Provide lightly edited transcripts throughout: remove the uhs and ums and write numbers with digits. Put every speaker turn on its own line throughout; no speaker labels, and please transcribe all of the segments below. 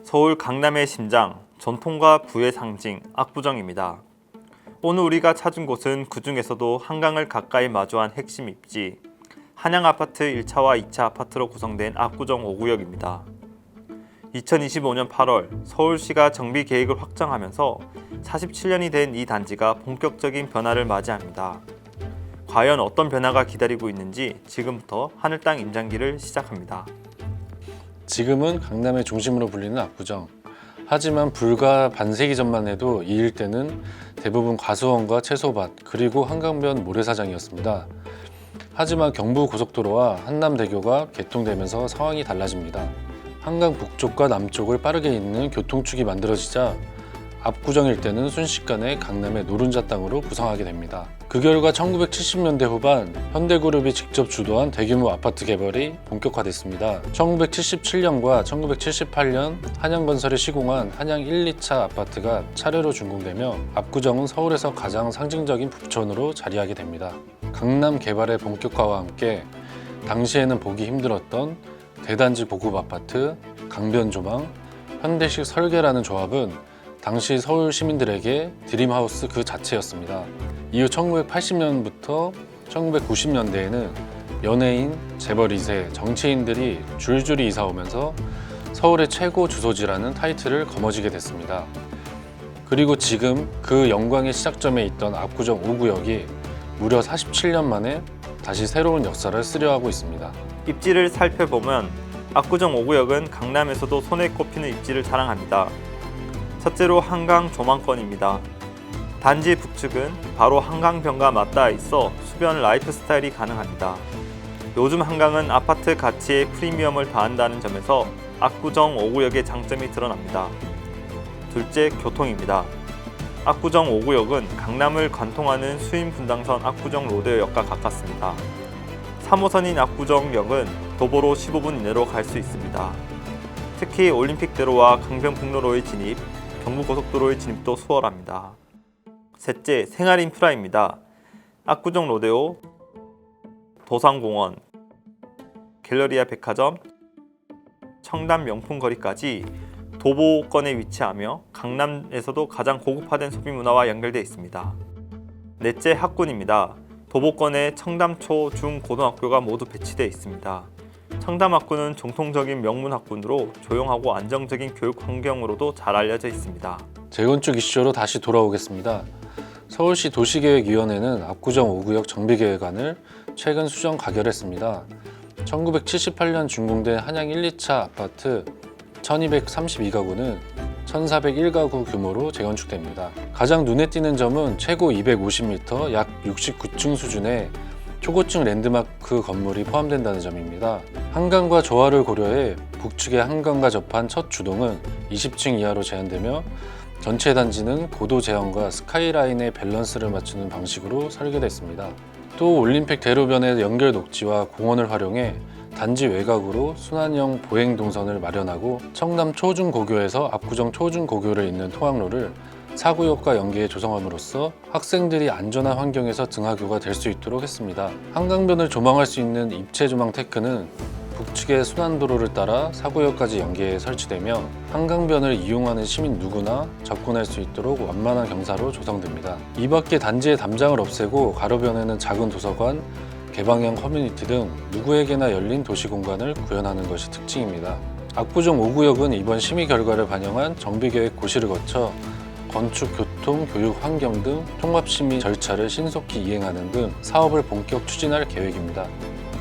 서울 강남의 심장, 전통과 부의 상징, 압구정입니다. 오늘 우리가 찾은 곳은 그 중에서도 한강을 가까이 마주한 핵심 입지, 한양아파트 1차와 2차 아파트로 구성된 압구정 5구역입니다. 2025년 8월 서울시가 정비 계획을 확정하면서 47년이 된 이 단지가 본격적인 변화를 맞이합니다. 과연 어떤 변화가 기다리고 있는지 지금부터 하늘 땅 임장기를 시작합니다.
지금은 강남의 중심으로 불리는 압구정. 하지만 불과 반세기 전만 해도 이 일대는 대부분 과수원과 채소밭 그리고 한강변 모래사장이었습니다. 하지만 경부고속도로와 한남대교가 개통되면서 상황이 달라집니다. 한강 북쪽과 남쪽을 빠르게 잇는 교통축이 만들어지자 압구정 일대는 순식간에 강남의 노른자 땅으로 부상하게 됩니다. 그 결과 1970년대 후반 현대그룹이 직접 주도한 대규모 아파트 개발이 본격화됐습니다. 1977년과 1978년 한양건설이 시공한 한양 1, 2차 아파트가 차례로 준공되며 압구정은 서울에서 가장 상징적인 부촌으로 자리하게 됩니다. 강남 개발의 본격화와 함께 당시에는 보기 힘들었던 대단지 고급 아파트, 강변 조망, 현대식 설계라는 조합은 당시 서울 시민들에게 드림하우스 그 자체였습니다. 이후 1980년부터 1990년대에는 연예인, 재벌 2세, 정치인들이 줄줄이 이사 오면서 서울의 최고 주소지라는 타이틀을 거머쥐게 됐습니다. 그리고 지금 그 영광의 시작점에 있던 압구정 5구역이 무려 47년 만에 다시 새로운 역사를 쓰려하고 있습니다.
입지를 살펴보면 압구정 5구역은 강남에서도 손에 꼽히는 입지를 자랑합니다. 첫째로 한강 조망권입니다. 단지 북측은 바로 한강변과 맞닿아 있어 수변 라이프 스타일이 가능합니다. 요즘 한강은 아파트 가치에 프리미엄을 더한다는 점에서 압구정 5구역의 장점이 드러납니다. 둘째, 교통입니다. 압구정 5구역은 강남을 관통하는 수인분당선 압구정 로드역과 가깝습니다. 3호선인 압구정역은 도보로 15분 이내로 갈 수 있습니다. 특히 올림픽대로와 강변북로로의 진입, 경부고속도로의 진입도 수월합니다. 셋째, 생활 인프라입니다. 압구정 로데오, 도산공원, 갤러리아 백화점, 청담 명품거리까지 도보권에 위치하며 강남에서도 가장 고급화된 소비 문화와 연결되어 있습니다. 넷째, 학군입니다. 도보권에 청담 초, 중, 고등학교가 모두 배치되어 있습니다. 청담 학군은 정통적인 명문 학군으로 조용하고 안정적인 교육 환경으로도 잘 알려져 있습니다.
재건축 이슈로 다시 돌아오겠습니다. 서울시 도시계획위원회는 압구정 5구역 정비계획안을 최근 수정 가결했습니다. 1978년 준공된 한양 1, 2차 아파트 1232가구는 1401가구 규모로 재건축됩니다. 가장 눈에 띄는 점은 최고 250m, 약 69층 수준의 초고층 랜드마크 건물이 포함된다는 점입니다. 한강과 조화를 고려해 북측의 한강과 접한 첫 주동은 20층 이하로 제한되며 전체 단지는 고도 제한과 스카이라인의 밸런스를 맞추는 방식으로 설계됐습니다. 또 올림픽 대로변의 연결 녹지와 공원을 활용해 단지 외곽으로 순환형 보행 동선을 마련하고 청담 초중고교에서 압구정 초중고교를 잇는 통학로를 4구역과 연계해 조성함으로써 학생들이 안전한 환경에서 등하교가 될 수 있도록 했습니다. 한강변을 조망할 수 있는 입체 조망 테크는 북측의 순환도로를 따라 4구역까지 연계해 설치되며 한강변을 이용하는 시민 누구나 접근할 수 있도록 완만한 경사로 조성됩니다. 이 밖에 단지의 담장을 없애고 가로변에는 작은 도서관, 개방형 커뮤니티 등 누구에게나 열린 도시 공간을 구현하는 것이 특징입니다. 압구정 5구역은 이번 심의 결과를 반영한 정비계획 고시를 거쳐 건축, 교통, 교육, 환경 등 통합심의 절차를 신속히 이행하는 등 사업을 본격 추진할 계획입니다.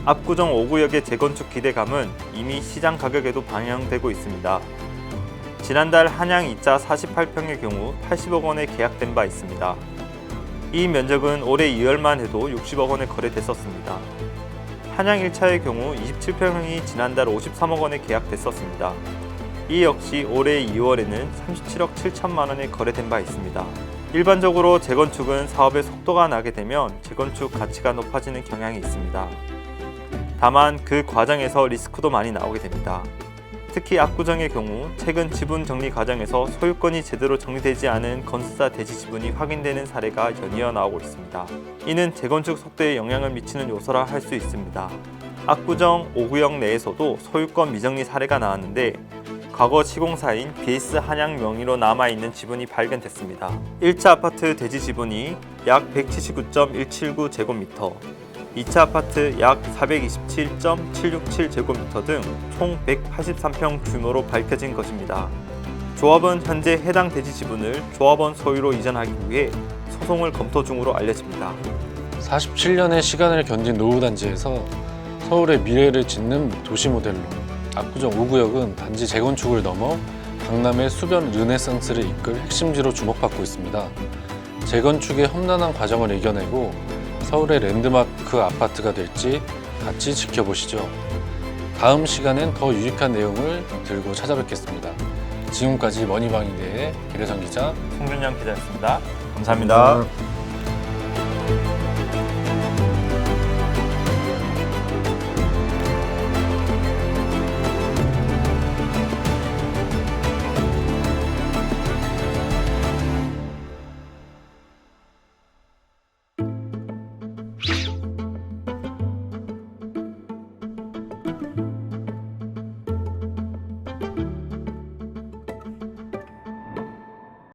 압구정 5구역의 재건축 기대감은 이미 시장 가격에도 반영되고 있습니다. 지난달 한양 2차 48평의 경우 80억 원에 계약된 바 있습니다. 이 면적은 올해 2월만 해도 60억 원에 거래됐었습니다. 한양 1차의 경우 27평형이 지난달 53억 원에 계약됐었습니다. 이 역시 올해 2월에는 37억 7천만 원에 거래된 바 있습니다. 일반적으로 재건축은 사업의 속도가 나게 되면 재건축 가치가 높아지는 경향이 있습니다. 다만 그 과정에서 리스크도 많이 나오게 됩니다. 특히 압구정의 경우 최근 지분 정리 과정에서 소유권이 제대로 정리되지 않은 건설사 대지 지분이 확인되는 사례가 연이어 나오고 있습니다. 이는 재건축 속도에 영향을 미치는 요소라 할 수 있습니다. 압구정 5구역 내에서도 소유권 미정리 사례가 나왔는데 과거 시공사인 BS 한양 명의로 남아있는 지분이 발견됐습니다. 1차 아파트 대지 지분이 약 179.179제곱미터, 2차 아파트 약 427.767제곱미터 등 총 183평 규모로 밝혀진 것입니다. 조합은 현재 해당 대지 지분을 조합원 소유로 이전하기 위해 소송을 검토 중으로 알려집니다.
47년의 시간을 견딘 노후단지에서 서울의 미래를 짓는 도시 모델로 압구정 5구역은 단지 재건축을 넘어 강남의 수변 르네상스를 이끌 핵심지로 주목받고 있습니다. 재건축의 험난한 과정을 이겨내고 서울의 랜드마크 아파트가 될지 같이 지켜보시죠. 다음 시간엔 더 유익한 내용을 들고 찾아뵙겠습니다. 지금까지 머니방인대의 기래성 기자,
송준영 기자였습니다. 감사합니다.